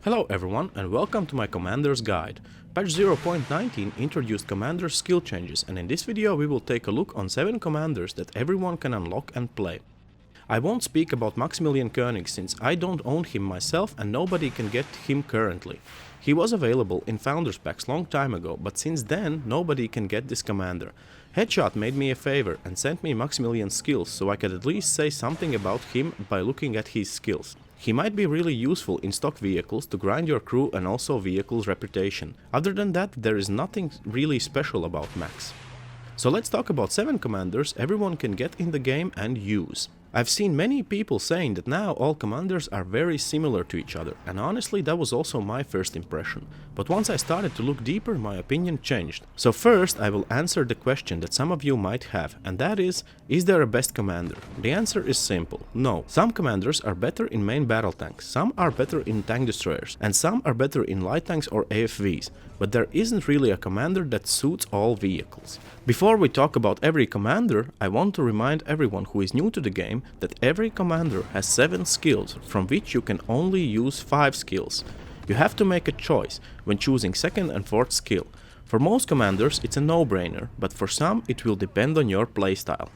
Hello everyone and welcome to my Commander's Guide. Patch 0.19 introduced Commander's skill changes, and in this video we will take a look on 7 commanders that everyone can unlock and play. I won't speak about Maximilian Koenig since I don't own him myself and nobody can get him currently. He was available in Founders Packs long time ago, but since then nobody can get this commander. Headshot made me a favor and sent me Maximilian's skills so I could at least say something about him by looking at his skills. He might be really useful in stock vehicles to grind your crew and also vehicles' reputation. Other than that, there is nothing really special about Max. So let's talk about 7 commanders everyone can get in the game and use. I've seen many people saying that now all commanders are very similar to each other, and honestly that was also my first impression. But once I started to look deeper, my opinion changed. So first I will answer the question that some of you might have, and that is there a best commander? The answer is simple, no. Some commanders are better in main battle tanks, some are better in tank destroyers, and some are better in light tanks or AFVs. But there isn't really a commander that suits all vehicles. Before we talk about every commander, I want to remind everyone who is new to the game that every commander has 7 skills, from which you can only use 5 skills. You have to make a choice when choosing 2nd and 4th skill. For most commanders it's a no-brainer, but for some it will depend on your playstyle.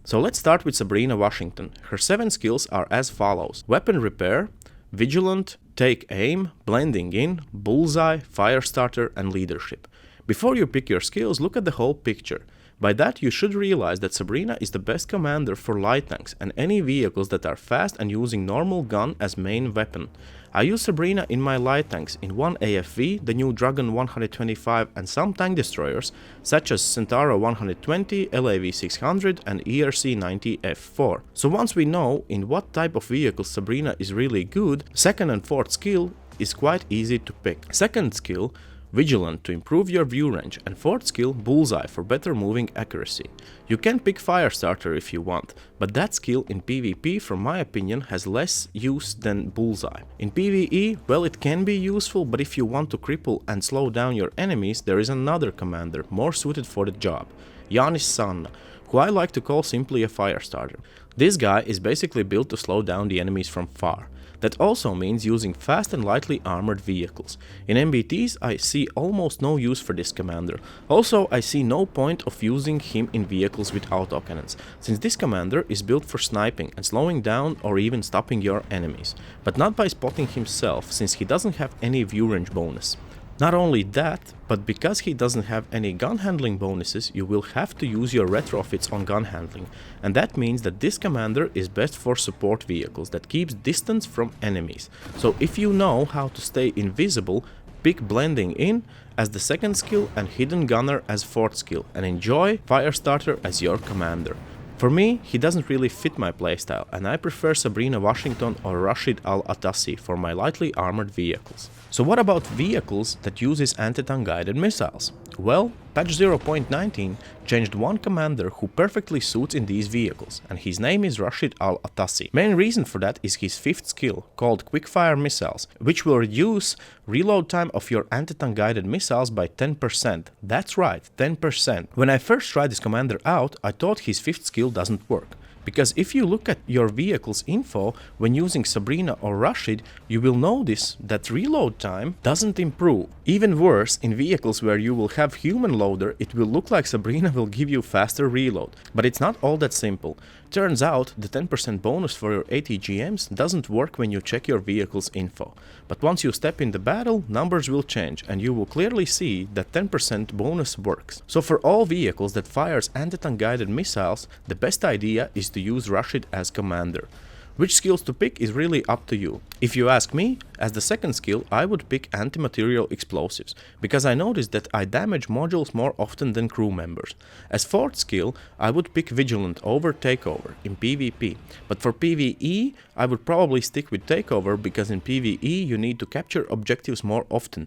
So let's start with Sabrina Washington. Her 7 skills are as follows: Weapon Repair, Vigilant, Take Aim, Blending In, Bullseye, Firestarter and Leadership. Before you pick your skills, look at the whole picture. By that you should realize that Sabrina is the best commander for light tanks and any vehicles that are fast and using normal gun as main weapon. I use Sabrina in my light tanks in one AFV, the new Dragon 125 and some tank destroyers such as Centauro 120, LAV 600 and ERC 90 F4. So once we know in what type of vehicle Sabrina is really good, 2nd and 4th skill is quite easy to pick. 2nd skill, Vigilant, to improve your view range, and 4th skill, Bullseye, for better moving accuracy. You can pick Firestarter if you want, but that skill in PvP from my opinion has less use than Bullseye. In PvE, well, it can be useful, but if you want to cripple and slow down your enemies, there is another commander more suited for the job, Yanis Sanna, who I like to call simply a Firestarter. This guy is basically built to slow down the enemies from far. That also means using fast and lightly armored vehicles. In MBTs I see almost no use for this commander. Also I see no point of using him in vehicles with autocannons, since this commander is built for sniping and slowing down or even stopping your enemies, but not by spotting himself, since he doesn't have any view range bonus. Not only that, but because he doesn't have any gun handling bonuses, you will have to use your retrofits on gun handling, and that means that this commander is best for support vehicles that keeps distance from enemies. So if you know how to stay invisible, pick Blending In as the 2nd skill and Hidden Gunner as 4th skill, and enjoy Firestarter as your commander. For me, he doesn't really fit my playstyle, and I prefer Sabrina Washington or Rashid Al-Atassi for my lightly armored vehicles. So what about vehicles that uses anti-tank guided missiles? Well, patch 0.19 changed one commander who perfectly suits in these vehicles, and his name is Rashid Al-Atassi. Main reason for that is his 5th skill, called Quickfire Missiles, which will reduce reload time of your anti-tank guided missiles by 10%. That's right, 10%. When I first tried this commander out, I thought his 5th skill doesn't work. Because if you look at your vehicle's info when using Sabrina or Rashid, you will notice that reload time doesn't improve. Even worse, in vehicles where you will have human loader, it will look like Sabrina will give you faster reload. But it's not all that simple. Turns out the 10% bonus for your ATGMs doesn't work when you check your vehicle's info. But once you step in the battle, numbers will change and you will clearly see that 10% bonus works. So for all vehicles that fires anti-tank guided missiles, the best idea is to use Rashid as commander. Which skills to pick is really up to you. If you ask me, as the 2nd skill I would pick anti-material explosives, because I noticed that I damage modules more often than crew members. As 4th skill I would pick Vigilant over Takeover in PvP, but for PvE I would probably stick with Takeover because in PvE you need to capture objectives more often.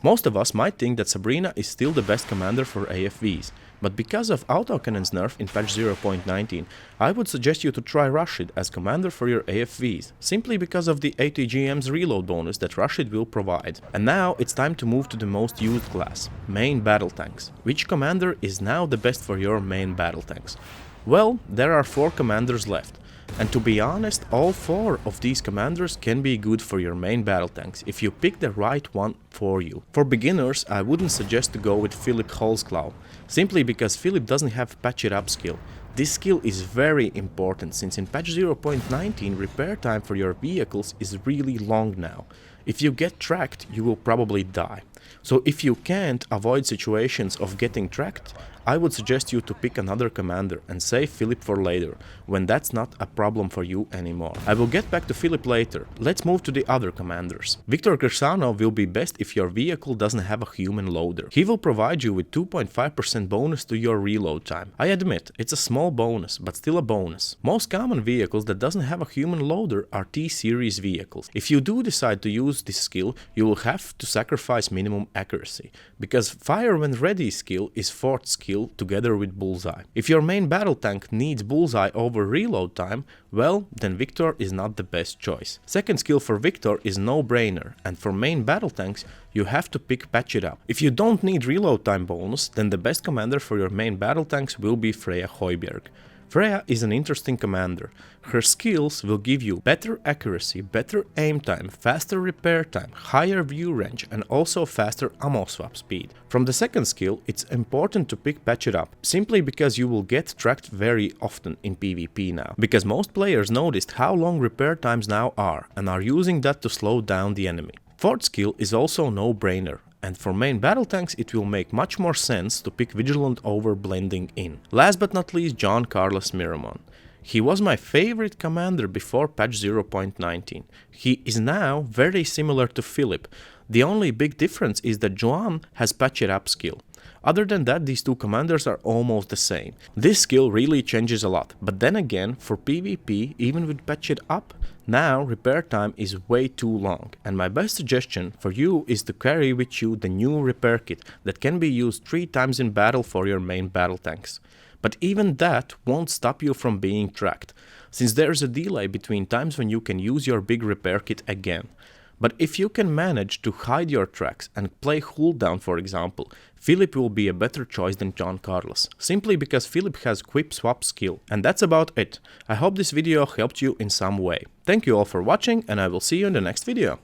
Most of us might think that Sabrina is still the best commander for AFVs, but because of autocannon's nerf in patch 0.19, I would suggest you to try Rashid as commander for your AFVs, simply because of the ATGM's reload bonus that Rashid will provide. And now it's time to move to the most used class, main battle tanks. Which commander is now the best for your main battle tanks? Well, there are 4 commanders left. And to be honest, all 4 of these commanders can be good for your main battle tanks if you pick the right one for you. For beginners, I wouldn't suggest to go with Philip Holzclaw, simply because Philip doesn't have patch it up skill. This skill is very important since in patch 0.19 repair time for your vehicles is really long now. If you get tracked, you will probably die. So if you can't avoid situations of getting tracked, I would suggest you to pick another commander and save Philip for later, when that's not a problem for you anymore. I will get back to Philip later. Let's move to the other commanders. Victor Cassano will be best if your vehicle doesn't have a human loader. He will provide you with 2.5% bonus to your reload time. I admit, it's a small bonus, but still a bonus. Most common vehicles that doesn't have a human loader are T-series vehicles. If you do decide to use this skill, you will have to sacrifice minimum accuracy, because Fire When Ready skill is 4th skill together with Bullseye. If your main battle tank needs Bullseye over reload time, well, then Victor is not the best choice. Second skill for Victor is no-brainer, and for main battle tanks, you have to pick Patch It Up. If you don't need reload time bonus, then the best commander for your main battle tanks will be Freya Heiberg. Freya is an interesting commander. Her skills will give you better accuracy, better aim time, faster repair time, higher view range, and also faster ammo swap speed. From the second skill, it's important to pick Patch It Up, simply because you will get tracked very often in PvP now, because most players noticed how long repair times now are, and are using that to slow down the enemy. Fourth skill is also no-brainer. And for main battle tanks it will make much more sense to pick Vigilant over Blending In. Last but not least, John Carlos Miramon. He was my favorite commander before patch 0.19. He is now very similar to Philip. The only big difference is that Joan has Patch It Up skill. Other than that, these two commanders are almost the same. This skill really changes a lot, but then again, for PvP, even with Patch It Up, now repair time is way too long, and my best suggestion for you is to carry with you the new repair kit that can be used 3 times in battle for your main battle tanks. But even that won't stop you from being tracked, since there's a delay between times when you can use your big repair kit again. But if you can manage to hide your tracks and play cooldown, for example, Philip will be a better choice than John Carlos, simply because Philip has quick swap skill. And that's about it. I hope this video helped you in some way. Thank you all for watching, and I will see you in the next video.